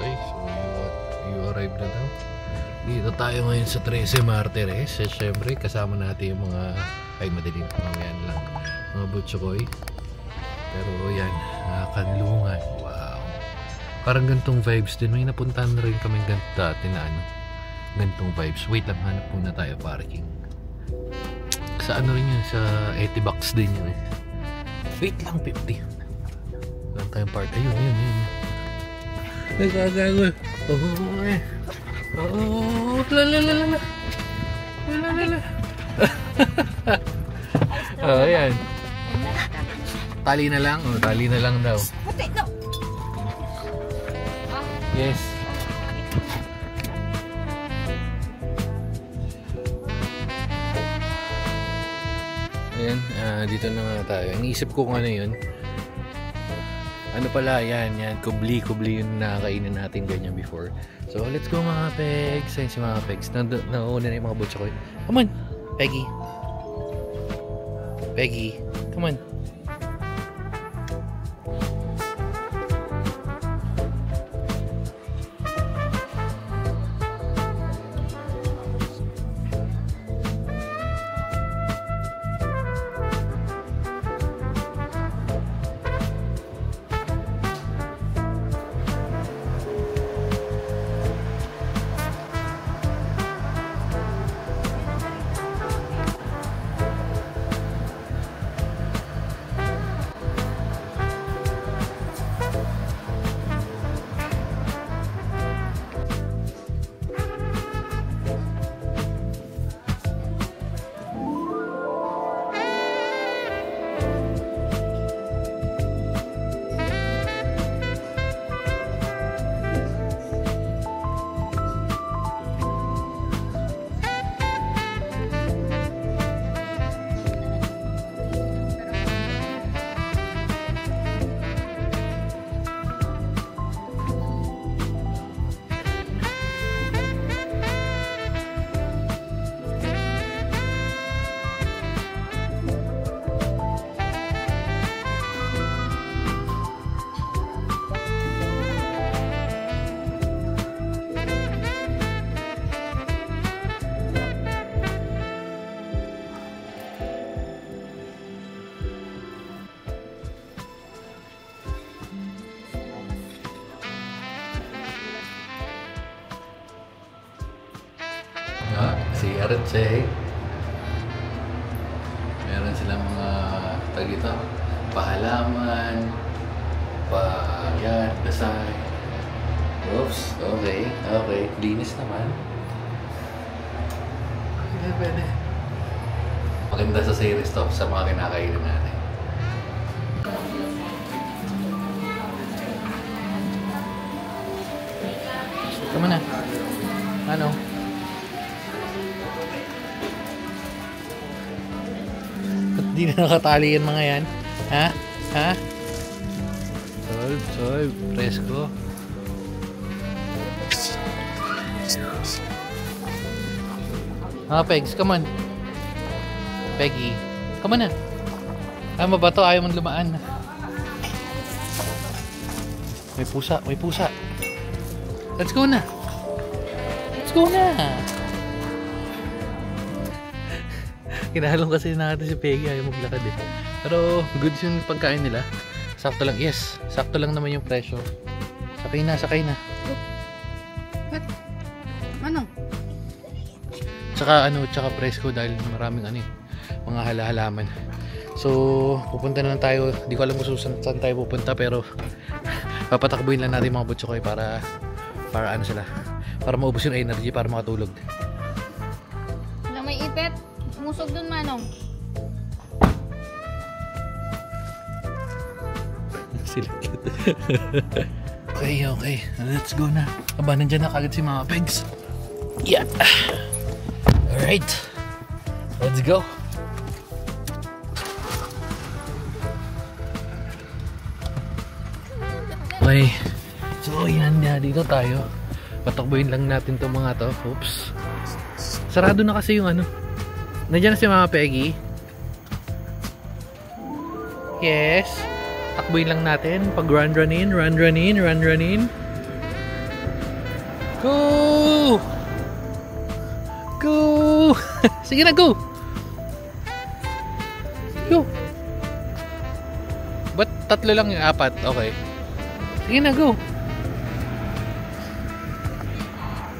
Okay, so you arrived na daw. Dito tayo ngayon sa 13 Martires. Siyempre, kasama natin yung mga, ay madaling pamamayan lang, mga butchokoy. Pero yan, kanlungan. Wow. Parang gantong vibes din. May napuntahan na rin kami dati na ano, gantong vibes. Wait lang, hanap muna tayo parking. Sa ano rin yun, sa 80 bucks din yun eh. Wait lang, 50. Saan tayong park? Ayun. Nagagawa. Lalalala. Ayan. Tali na lang. Tali na lang daw. Yes. Ayan, dito na nga tayo. Iniisip ko kung ano yun. Ano pala, yan. Kubli yung nakakainan natin ganyan before. So, let's go mga pegs. Ayun si mga pegs. Nauna na yung mga butchokoy. Come on, Peggy. Peggy, come on. Si Arche. Meron silang mga tagito, pahalaman, yan, dasay. Oops, okay. Linis naman. Pwede. Maganda sa series to sa mga kinakainan natin. Tama na. Ano? Hindi na nakatali yan mga yan. Ha? Solve. Presko. Pegs, come on. Peggy, come on na. Tama ba to? Ayaw mong lumaan. May pusa. Let's go na. Kinahalong kasi natin si Peggy, ayaw maglakad eh. Pero goods yung pagkain nila. Sakto lang, yes. Sakto lang naman yung presyo. Sakay na. What? Ano? Tsaka presko dahil maraming mga halaman. So, pupunta na lang tayo. Hindi ko alam kung saan tayo pupunta pero papatakbuhin lang natin mga butchokoy para sila. Para maubos yung energy, para makatulog. Wala may ipet. Musog dun, Manong. Sila. Okay. Let's go na. Nandyan na kagad si mga pegs. Yeah. Alright. Let's go. Okay. So, yan na. Dito tayo. Patakbuhin lang natin itong mga to. Oops. Sarado na kasi yung Nandiyan na si Mama Peggy. Yes. Takbuhin lang natin. Pag run in. Go! Go! Sige na, go! Go! Ba't tatlo lang yung apat? Okay. Sige na, go!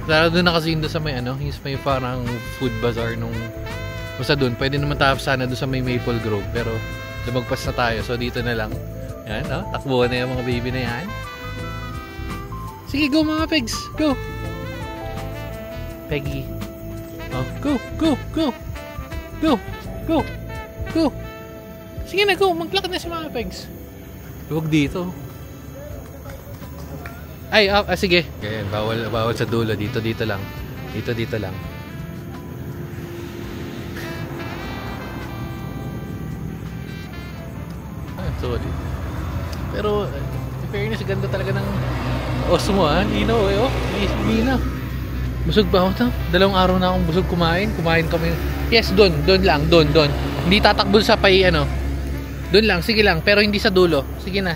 Lalo doon na kasi doon sa may ano, yung may parang food bazaar nung basta doon. Pwede naman tayo sana doon sa may Maple Grove. Pero lumagpas na tayo. So dito na lang. Yan, oh, takbuhan na yung mga baby na yan. Sige, go mga pegs! Go! Peggy. Oh, go! Go! Go! Go! Go! Go! Sige na, go! Maglakad na si mga pegs. Huwag dito. Ay, sige. Ganyan, bawal sa dulo. Dito lang. Dito lang. Sorry. Pero, in fairness, ganda talaga ng Osmo, ha? Linaw, eh, oh. Linaw. Busog ba ako? Dalawang araw na akong busog kumain. Kumain kami. Yes, doon lang. Hindi tatakbo sa ano. Doon lang, sige lang. Pero hindi sa dulo. Sige na.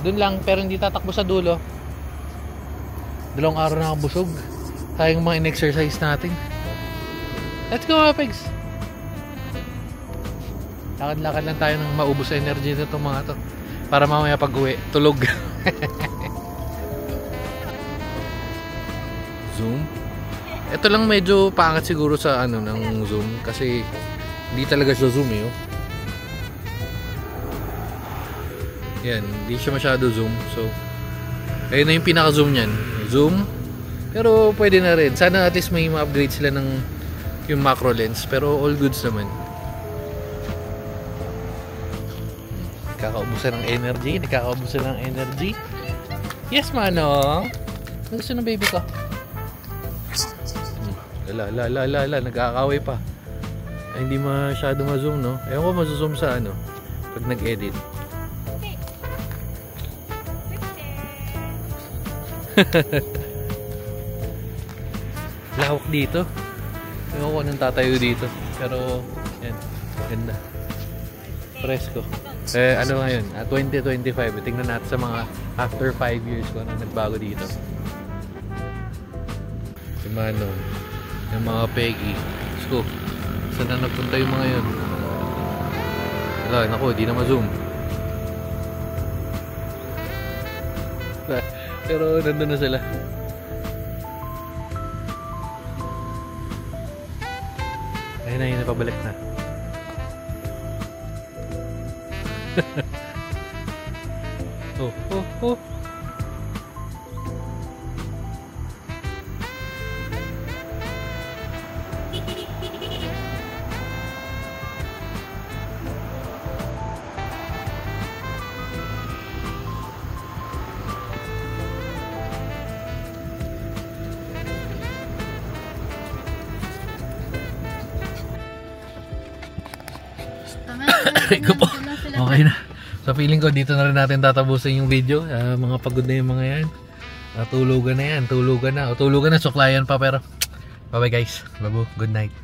Doon lang, pero hindi tatakbo sa dulo. Dalawang araw na akong busog. Tayong mga in-exercise natin. Let's go, mga pegs. Lakad-lakad lang tayo ng maubos sa energy na itong mga to. Para mamaya pag-uwi, tulog. Zoom. Ito lang medyo paangat siguro sa ano ng zoom kasi hindi talaga siya zoom eh. Oh. Yan, hindi siya masyado zoom. So, ayun na yung pinaka-zoom niyan. Zoom. Pero pwede na rin. Sana at least may ma-upgrade sila ng yung macro lens. Pero all goods naman. Nakakaubusan ng energy. Yes, Manong. Gusto ng baby ko. Nagkakaway pa. Ay, hindi masyado ma-zoom, no? Ewan ko ma-zoom sa ano pag nag-edit. Lawak dito. Ewan ko anong tatayo dito. Pero, yan. Ganda. Presko. Ano ngayon? 2025. Tingnan natin sa mga after 5 years kung ano nagbago dito. Si Manong. Yung mga Peggy. So, saan na nagpunta yung mga yun? Wala, naku, di na ma-zoom. Pero nandun na sila. Ayun na, pabalik na. Oh. Okay na. So feeling ko dito na rin natin tatapusin yung video. Mga pagod na yung mga yan. Tulugan na yan. Tulugan na. Suklayan pa pero. Bye bye guys. Babu. Good night.